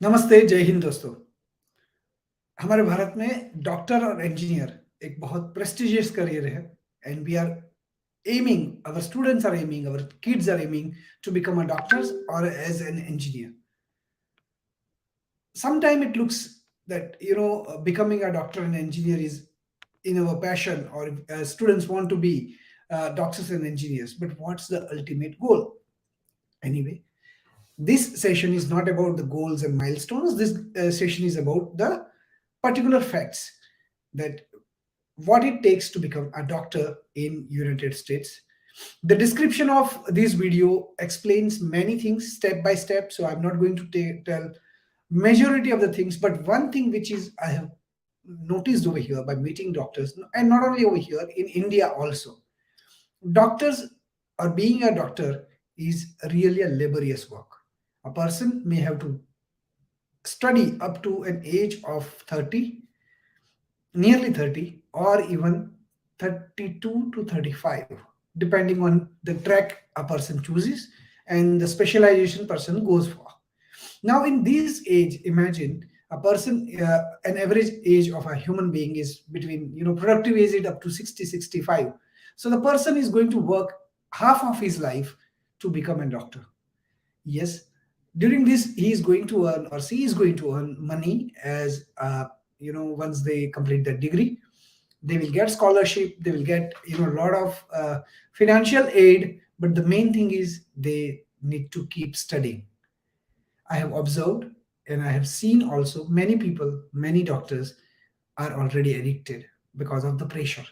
नमस्ते, जय हिंद दोस्तों। हमारे भारत में डॉक्टर और इंजीनियर एक बहुत प्रेस्टिजियस करियर है and we are aiming, our students are aiming, our kids are aiming to become a doctors or as an engineer. Sometimes it looks that becoming a doctor and engineer is in our passion, or students want to be doctors and engineers. But what's the ultimate goal? Anyway, this session is not about the goals and milestones. This session is about the particular facts that what it takes to become a doctor in United States. The description of this video explains many things step by step, so I'm not going to tell majority of the things, but one thing which is I have noticed over here by meeting doctors, and not only over here, in India also, doctors or being a doctor is really a laborious work. A person may have to study up to an age of 30, nearly 30, or even 32 to 35, depending on the track a person chooses and the specialization person goes for. Now, in this age, imagine a person, an average age of a human being is between, productive age is up to 60, 65. So the person is going to work half of his life to become a doctor. Yes, during this, he is going to earn, or she is going to earn money as, once they complete their degree, they will get scholarship, they will get, a lot of financial aid, but the main thing is they need to keep studying. I have observed and I have seen also many people, many doctors are already addicted because of the pressure.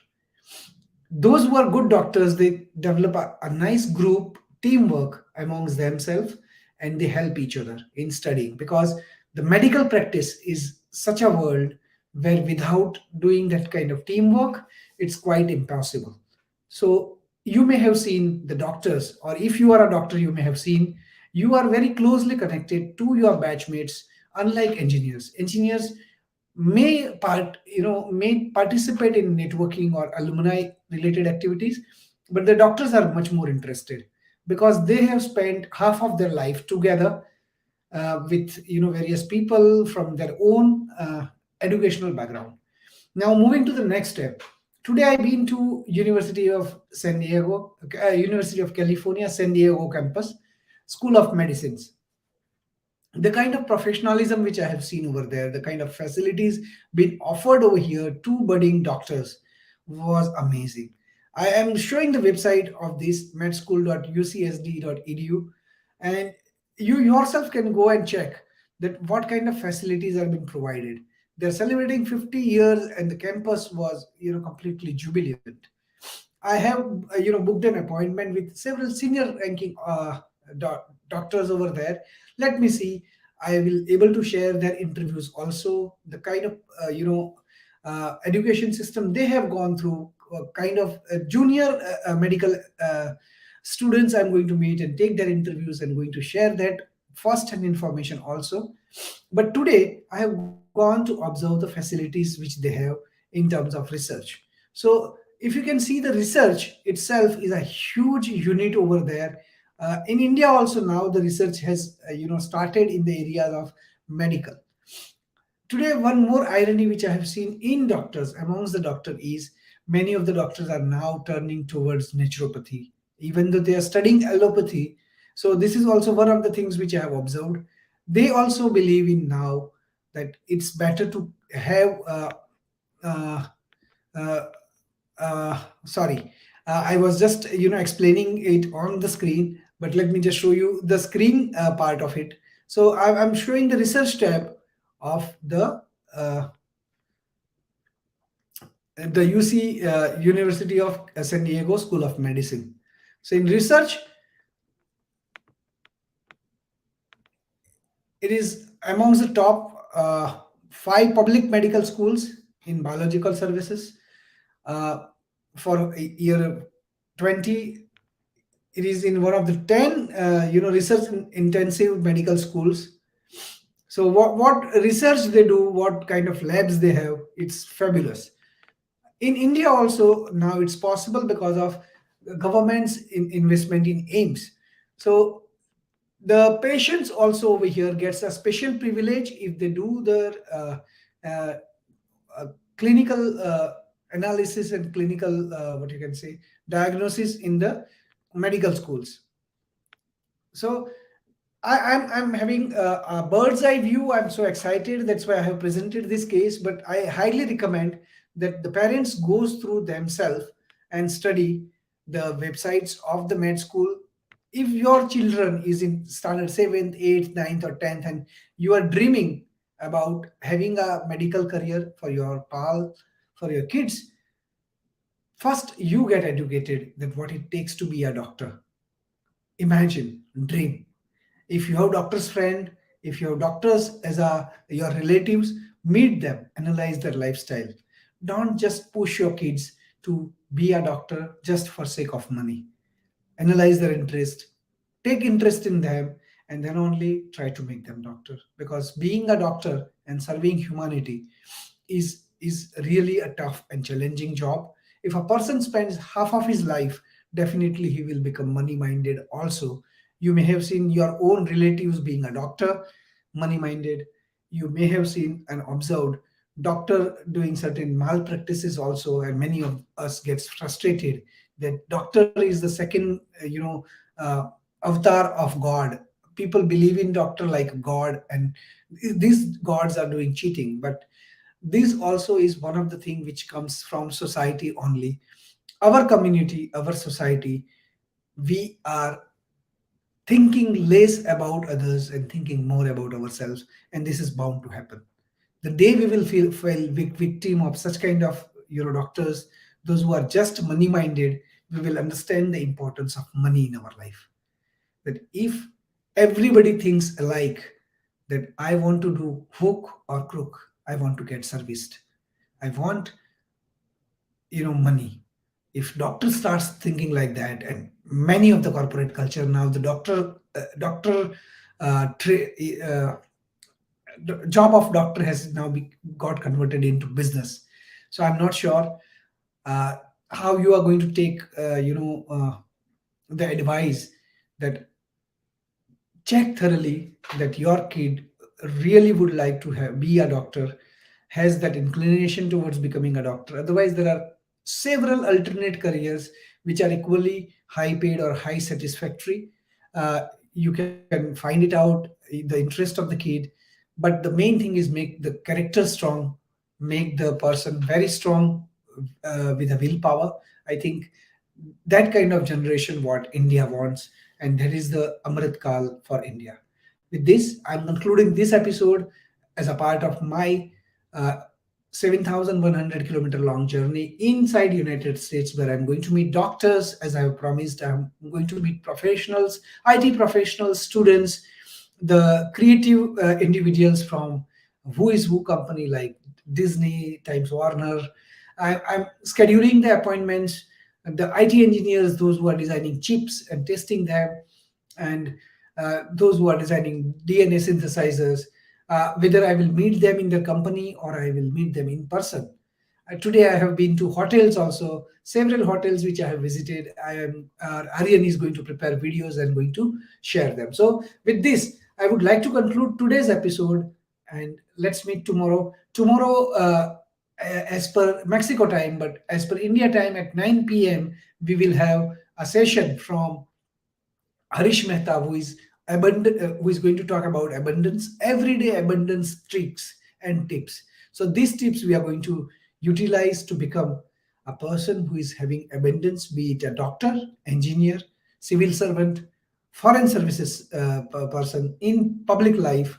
Those who are good doctors, they develop a nice group teamwork amongst themselves, and they help each other in studying, because the medical practice is such a world where without doing that kind of teamwork, it's quite impossible. So you may have seen the doctors, or if you are a doctor, you may have seen you are very closely connected to your batchmates. Unlike engineers may participate in networking or alumni related activities, but the doctors are much more interested because they have spent half of their life together with various people from their own educational background. Now, moving to the next step. Today, I've been to University of California, San Diego campus, School of Medicines. The kind of professionalism which I have seen over there, the kind of facilities being offered over here to budding doctors was amazing. I am showing the website of this medschool.ucsd.edu, and you yourself can go and check that what kind of facilities are being provided. They're celebrating 50 years, and the campus was completely jubilant. I have booked an appointment with several senior ranking doctors over there. Let me see. I will able to share their interviews also. The kind of education system they have gone through. Kind of junior medical students I'm going to meet and take their interviews and going to share that first hand information also. But today I have gone to observe the facilities which they have in terms of research. So if you can see, the research itself is a huge unit over there. In India also now the research has started in the areas of medical. Today, one more irony which I have seen in doctors, amongst the doctor, is many of the doctors are now turning towards naturopathy, even though they are studying allopathy. So this is also one of the things which I have observed. They also believe in now that it's better to have uh, uh, sorry, I was just explaining it on the screen, but let me just show you the screen part of it. So I'm showing the research tab of uh, the UC University of San Diego School of Medicine. So in research, it is amongst the top five public medical schools in biological services uh, for year 20. It is in one of the 10 research intensive medical schools. So what research they do, what kind of labs they have, it's fabulous. In India also now it's possible because of government's investment in aims. So The patients also over here gets a special privilege if they do their uh, uh, clinical analysis and clinical what you can say diagnosis in the medical schools. So I'm having a bird's eye view. I'm so excited. That's why I have presented this case. But I highly recommend that the parents goes through themselves and study the websites of the med school. If your children is in standard 7th, 8th, 9th, or 10th, and you are dreaming about having a medical career for your pal, for your kids, first you get educated that what it takes to be a doctor. Imagine, dream. If you have doctor's friend, if you have doctors as a your relatives, meet them, analyze their lifestyle. Don't just push your kids to be a doctor just for sake of money. Analyze their interest, take interest in them, and then only try to make them doctor, because being a doctor and serving humanity is really a tough and challenging job. If a person spends half of his life, definitely he will become money minded also. You may have seen your own relatives being a doctor, money minded. You may have seen and observed doctor doing certain malpractices also, and many of us gets frustrated that doctor is the second uh, avatar of god. People believe in doctor like god, and these gods are doing cheating. But this also is one of the thing which comes from society only. Our community, our society, we are thinking less about others and thinking more about ourselves, and this is bound to happen. The day we will feel victim of such kind of doctors, those who are just money minded, we will understand the importance of money in our life. That if everybody thinks alike, that I want to do hook or crook, I want to get serviced, I want money. If doctor starts thinking like that, and many of the corporate culture now, the doctor uh, the job of doctor has now got converted into business. So I'm not sure uh, how you are going to take the advice that check thoroughly that your kid really would like to be a doctor, has that inclination towards becoming a doctor. Otherwise, there are several alternate careers which are equally high paid or high satisfactory. You can find it out, the interest of the kid. But the main thing is make the character strong, make the person very strong with a willpower. I think that kind of generation what India wants, and that is the Amrit Kal for India. With this, I'm concluding this episode as a part of my uh, 7,100 kilometer long journey inside United States, where I'm going to meet doctors as I have promised. I'm going to meet professionals, IT professionals, students, the creative individuals from who is who company like Disney, Times Warner. I'm scheduling the appointments, and the IT engineers, those who are designing chips and testing them, and those who are designing DNA synthesizers, whether I will meet them in their company or I will meet them in person. Today I have been to hotels also, several hotels which I have visited. Aryan is going to prepare videos and going to share them. So with this, I would like to conclude today's episode, and let's meet tomorrow. Tomorrow, as per Mexico time, but as per India time at 9 p.m., we will have a session from Harish Mehta, who is going to talk about abundance, everyday abundance tricks and tips. So these tips we are going to utilize to become a person who is having abundance, be it a doctor, engineer, civil servant, foreign services person in public life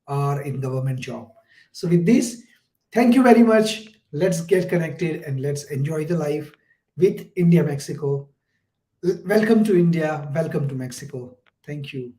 or in government job. So with this, thank you very much. Let's get connected and let's enjoy the life with India Mexico. Welcome to India. Welcome to Mexico. Thank you.